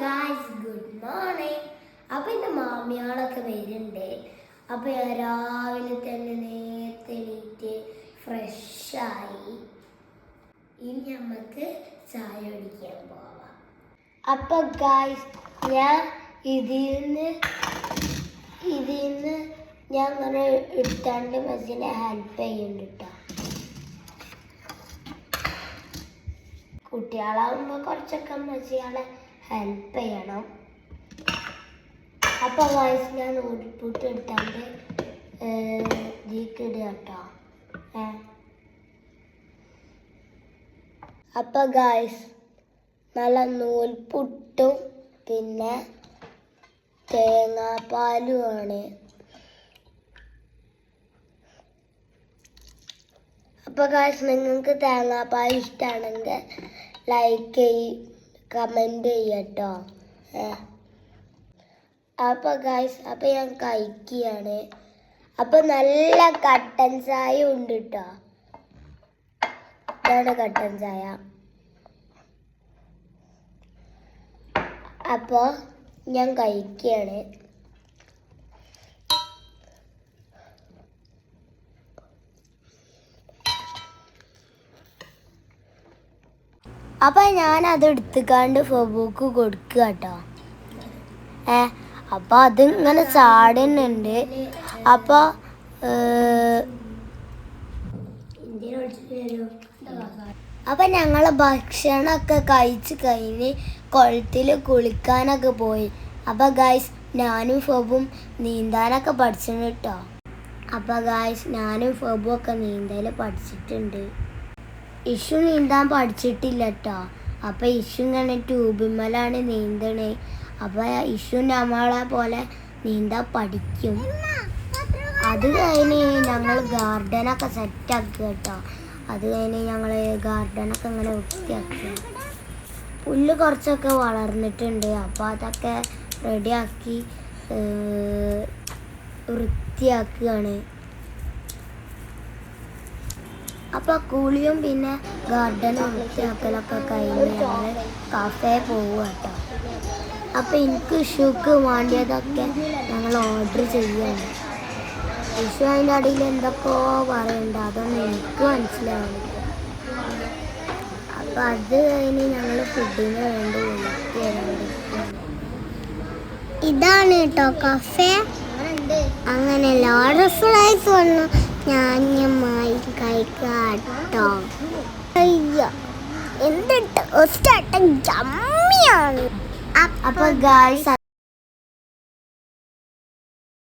Guys good morning. അപ്പോൾ എൻ്റെ മാമിയാളൊക്കെ വരുന്നുണ്ട്. അപ്പോൾ ഞാൻ രാവിലെ തന്നെ നേരത്തെ എണീറ്റ് ഫ്രഷായി ഇനി നമുക്ക് ചായ കുടിക്കാൻ പോവാം. അപ്പോൾ ഗായ്സ് ഞാൻ ഇതിൽ നിന്ന് ഞാൻ അങ്ങനെ എടുത്താണ്ട് മസിനെ ഹെൽപ്പ് ചെയ്യുന്നുണ്ട് കേട്ടോ. കുട്ടികളാവുമ്പോൾ കുറച്ചൊക്കെ മസിയാളെ ഹെൽപ്പ് ചെയ്യണം. അപ്പോൾ ഗായ്സ് ഞാൻ നൂൽപുട്ട് എടുത്താണ്ട് ഇതിക്കിടുക കേട്ടോ. അപ്പോൾ ഗായ്സ് നല്ല നൂൽപുട്ടും പിന്നെ തേങ്ങാപ്പാലുമാണ്. അപ്പോൾ ഗായ്സ് നിങ്ങൾക്ക് തേങ്ങാപ്പാൽ ഇഷ്ടമാണെങ്കിൽ ലൈക്ക് കമൻറ്റ് ചെയ്യട്ടോ. അപ്പോൾ ഗായ്സ് അപ്പോൾ ഞാൻ കഴിക്കുകയാണ്. അപ്പോൾ നല്ല കട്ടൻ ചായ ഉണ്ട് കേട്ടോ. ഇതാണ് കട്ടൻ ചായ. അപ്പോൾ ഞാൻ കഴിക്കുകയാണ്. അപ്പം ഞാനത് എടുത്തുകാണ്ട് ഫബൂക്ക് കൊടുക്കുക കേട്ടോ. അപ്പോൾ അതിങ്ങനെ ചാടുന്നുണ്ട്. അപ്പോൾ ഞങ്ങൾ ഭക്ഷണമൊക്കെ കഴിച്ച് കഴിഞ്ഞ് കുളത്തിൽ കുളിക്കാനൊക്കെ പോയി. അപ്പോൾ ഗായ്സ് ഞാനും ഫബും നീന്താനൊക്കെ പഠിച്ചിട്ടുണ്ട് കേട്ടോ. അപ്പോൾ ഗായ്സ് ഞാനും ഫബും ഒക്കെ നീന്തൽ പഠിച്ചിട്ടുണ്ട്. ഇഷു നീന്താൻ പഠിച്ചിട്ടില്ല കേട്ടോ. അപ്പോൾ ഇഷു ഇങ്ങനെ ട്യൂബിന്മേലാണ് നീന്തണേ. അപ്പോൾ ഇഷു നമ്മളെ പോലെ നീന്താൻ പഠിക്കും. അത് കഴിഞ്ഞ് ഞങ്ങൾ ഗാർഡനൊക്കെ സെറ്റാക്കുക കേട്ടോ. അത് കഴിഞ്ഞ് ഞങ്ങൾ ഗാർഡനൊക്കെ ഇങ്ങനെ വൃത്തിയാക്കുക. പുല്ല് കുറച്ചൊക്കെ വളർന്നിട്ടുണ്ട്. അപ്പോൾ അതൊക്കെ റെഡിയാക്കി വൃത്തിയാക്കുകയാണ്. അപ്പോൾ കുളിയും പിന്നെ ഗാർഡനും വൃത്തിയാക്കലൊക്കെ കഴിഞ്ഞ് ഞങ്ങൾ കഫേ പോവുക കേട്ടോ. അപ്പോൾ എനിക്ക് ഇഷുക്ക് വേണ്ടിയതൊക്കെ ഞങ്ങൾ ഓർഡർ ചെയ്യുകയാണ്. ഇഷു അതിൻ്റെ അടിയിൽ എന്തൊക്കെയോ പറയുന്നുണ്ട്. അതൊന്നും എനിക്ക് മനസ്സിലാവുന്നില്ല. അപ്പോൾ അത് കഴിഞ്ഞ് ഞങ്ങൾ ഫുഡിന് വേണ്ടി ഇതാണ് കേട്ടോ കഫേ. അങ്ങനെ ലോഡ് ഫ്രൈസ് വന്നു ഞാനുമായി കഴിക്കാട്ടോ. അയ്യോ എന്തിട്ട് ജമ്മിയാണ്. അപ്പോൾ ഗായ്സ്